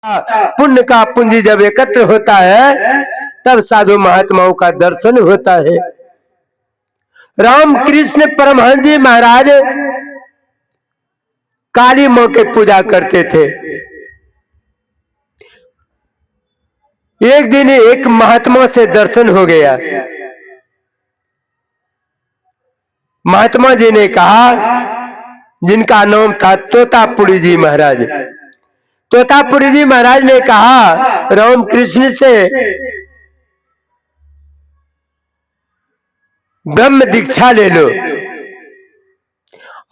पुण्य का पूंजी जब एकत्र होता है तब साधु महात्माओं का दर्शन होता है। रामकृष्ण परमहंस जी महाराज काली मां की पूजा करते थे। एक दिन एक महात्मा से दर्शन हो गया। महात्मा जी ने कहा, जिनका नाम था तोतापुरी जी महाराज, तोतापुरी जी महाराज ने कहा रामकृष्ण से ब्रह्म दीक्षा ले लो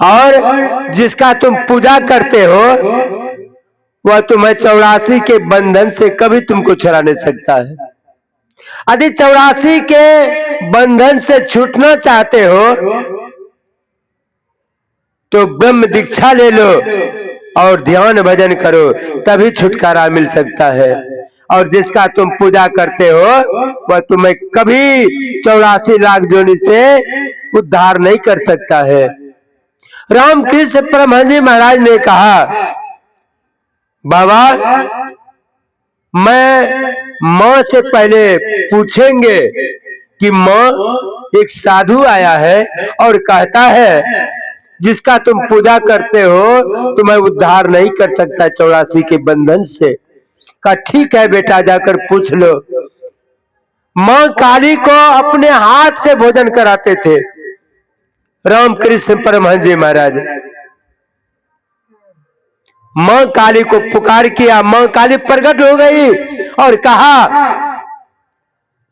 और जिसका तुम पूजा करते हो वह तुम्हें 84 के बंधन से कभी तुमको छुड़ा नहीं सकता है। यदि 84 के बंधन से छूटना चाहते हो तो ब्रह्म दीक्षा ले लो और ध्यान भजन करो, तभी छुटकारा मिल सकता है। और जिसका तुम पूजा करते हो वह तुम्हें कभी 84 लाख जोनि से उद्धार नहीं कर सकता है। रामकृष्ण परमहंस जी महाराज ने कहा, बाबा मैं माँ से पहले पूछेंगे कि माँ एक साधु आया है और कहता है जिसका तुम पूजा करते हो तुम्हें उद्धार नहीं कर सकता 84 के बंधन से। कहा ठीक है बेटा, जाकर पूछ लो। मां काली को अपने हाथ से भोजन कराते थे रामकृष्ण परमहंस जी महाराज। मां काली को पुकार किया, मां काली प्रकट हो गई और कहा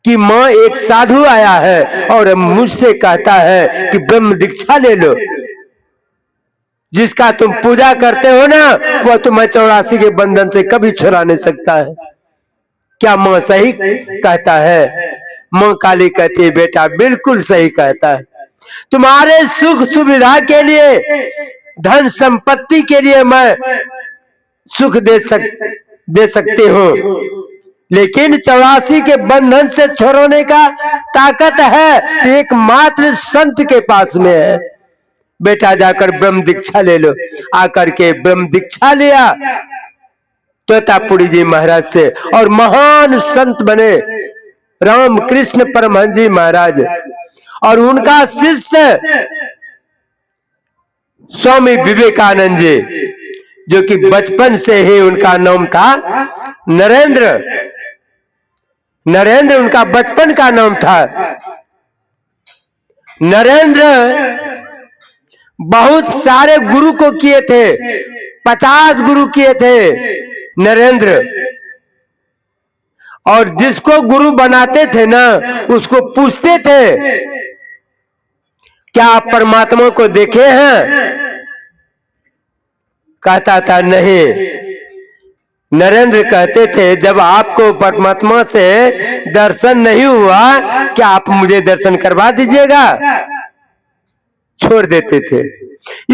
कि मां एक साधु आया है और मुझसे कहता है कि ब्रह्म दीक्षा ले लो, जिसका तुम पूजा करते हो ना वह तुम्हें 84 के बंधन से कभी छुड़ा नहीं सकता है। क्या मां सही कहता है? मां काली कहती है बेटा बिल्कुल सही कहता है। तुम्हारे सुख सुविधा के लिए, धन संपत्ति के लिए मैं सुख दे सकती हूँ, लेकिन 84 के बंधन से छोड़ने का ताकत है एकमात्र संत के पास में है। बेटा जाकर ब्रह्म दीक्षा ले लो। आकर के ब्रह्म दीक्षा लिया तोतापुरी जी महाराज से और महान संत बने रामकृष्ण परमहंस जी महाराज। और उनका शिष्य स्वामी विवेकानंद जी, जो कि बचपन से ही उनका नाम था नरेंद्र। नरेंद्र उनका बचपन का नाम था। नरेंद्र बहुत सारे गुरु को किए थे, 50 गुरु किए थे नरेंद्र। और जिसको गुरु बनाते थे ना उसको पूछते थे क्या आप परमात्मा को देखे हैं? कहता था नहीं। नरेंद्र कहते थे जब आपको परमात्मा से दर्शन नहीं हुआ क्या आप मुझे दर्शन करवा दीजिएगा? छोड़ देते थे।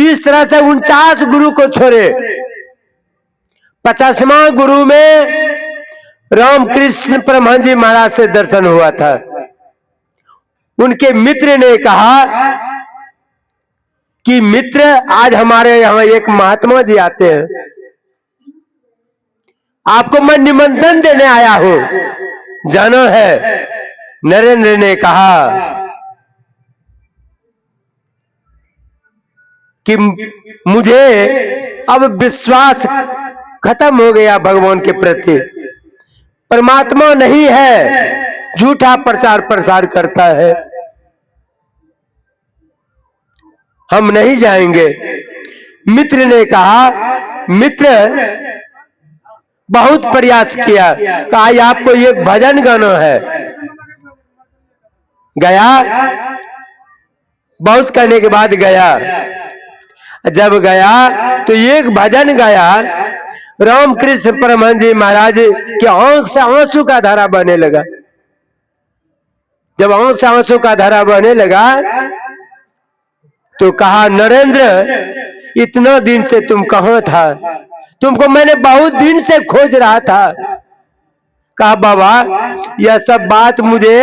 इस तरह से 49 गुरु को छोड़े। 50वां गुरु में रामकृष्ण परमहंस जी महाराज से दर्शन हुआ था। उनके मित्र ने कहा कि मित्र आज हमारे यहाँ एक महात्मा जी आते हैं, आपको मैं निमंत्रण देने आया हूं, जाना है? नरेंद्र ने कहा कि मुझे अब विश्वास खत्म हो गया भगवान के प्रति, परमात्मा नहीं है, झूठा प्रचार प्रसार करता है, हम नहीं जाएंगे। मित्र ने कहा, मित्र बहुत प्रयास किया, कहा आपको एक भजन गाना है। गया, बहुत कहने के बाद गया। जब गया तो एक भजन गाया, रामकृष्ण परमहंस जी महाराज की आंख से आंसू का धारा बहने लगा। जब आंख से आंसू का धारा बहने लगा तो कहा नरेंद्र इतना दिन से तुम कहाँ था? तुमको मैंने बहुत दिन से खोज रहा था। कहा बाबा यह सब बात मुझे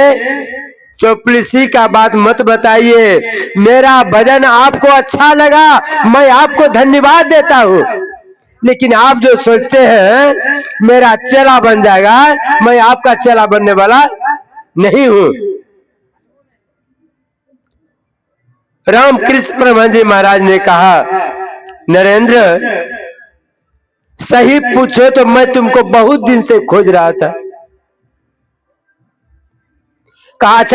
चौपलिसी का बात मत बताइए, मेरा भजन आपको अच्छा लगा, मैं आपको धन्यवाद देता हूँ। लेकिन आप जो सोचते हैं मेरा चेला बन जाएगा, मैं आपका चेला बनने वाला नहीं हूं। रामकृष्ण परमहंस जी महाराज ने कहा, नरेंद्र सही पूछो तो मैं तुमको बहुत दिन से खोज रहा था। कहा